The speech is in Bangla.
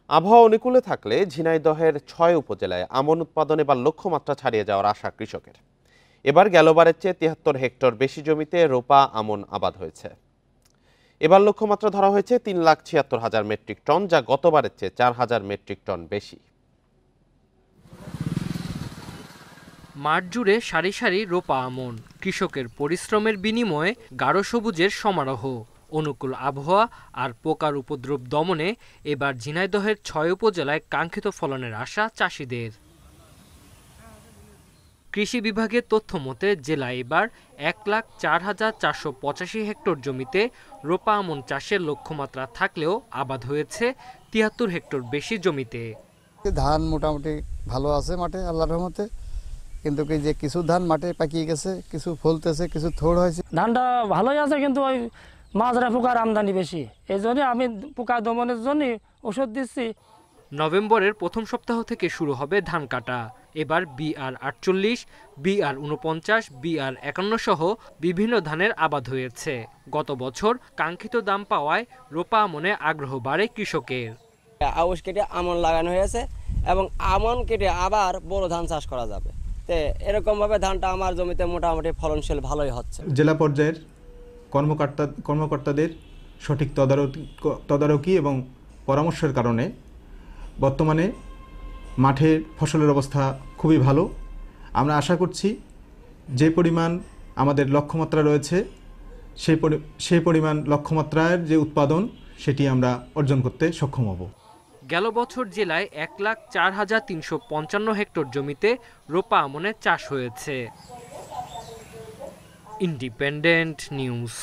আবহাওয়া অনুকূলে থাকলে ঝিনাইদহের ৬ উপজেলায় আমন উৎপাদন এবার লক্ষ্যমাত্রা ছাড়িয়ে যাওয়ার আশা কৃষকের। এবার গেলবারের চেয়ে ৭৩ হেক্টর বেশি জমিতে রোপা আমন আবাদ হয়েছে। এবার লক্ষ্যমাত্রা ধরা হয়েছে ৩,৭৬,০০০ মেট্রিক টন, যা গতবারের চেয়ে ৪,০০০ মেট্রিক টন বেশি। মাঠ জুড়ে সারি সারি রোপা আমন, কৃষকের পরিশ্রমের বিনিময়ে গাঢ় সবুজের সমারোহ। অনুকূল আবহাওয়া আর পোকার উপদ্রব দমনে এবার ঝিনাইদহের ৬ উপজেলায় কাঙ্ক্ষিত ফলনের আশা চাষিদের। কৃষি বিভাগের তথ্য মতে জেলায় এবার ১,০৪,৪৮৫ হেক্টর জমিতে রোপা আমন চাষের লক্ষ্যমাত্রা থাকলেও আবাদ হয়েছে ৭৩ হেক্টর বেশি জমিতে। ধান মোটামুটি ভালো আছে মাঠে আল্লাহর রহমতে, কিন্তু এই যে কিছু ধান মাঠে পাকিয়ে গেছে, কিছু ফলতেছে, কিছু থোড় হয়েছে। ধানটা ভালোই আছে, কিন্তু ওই মাজরা পোকার আমদানি বেশি, এই জন্য আমি পোকা দমনের জন্য ওষুধ দিচ্ছি। নভেম্বরের প্রথম সপ্তাহ থেকে শুরু হবে ধান কাটা। এবার BR48, BR49, BR51 সহ বিভিন্ন ধানের আবাদ হয়েছে। গত বছর কাঙ্ক্ষিত দাম পাওয়ায় রোপা আমনে আগ্রহ বাড়ে কৃষকের। আউশ কেটে আমন লাগানো হয়েছে এবং আমন কেটে আবার বড় ধান চাষ করা যাবে। এরকমভাবে ধানটা আমার জমিতে মোটামুটি ফলনশীল ভালোই হচ্ছে। জেলা পর্যায়ের কর্মকর্তাদের সঠিক তদারকি এবং পরামর্শের কারণে বর্তমানে মাঠের ফসলের অবস্থা খুবই ভালো। আমরা আশা করছি যে পরিমাণ আমাদের লক্ষ্যমাত্রা রয়েছে সেই পরিমাণ লক্ষ্যমাত্রার যে উৎপাদন সেটি আমরা অর্জন করতে সক্ষম হব। গেল বছর জেলায় ১,০৪,৩৫৫ হেক্টর জমিতে রোপা আমনের চাষ হয়েছে। Independent news.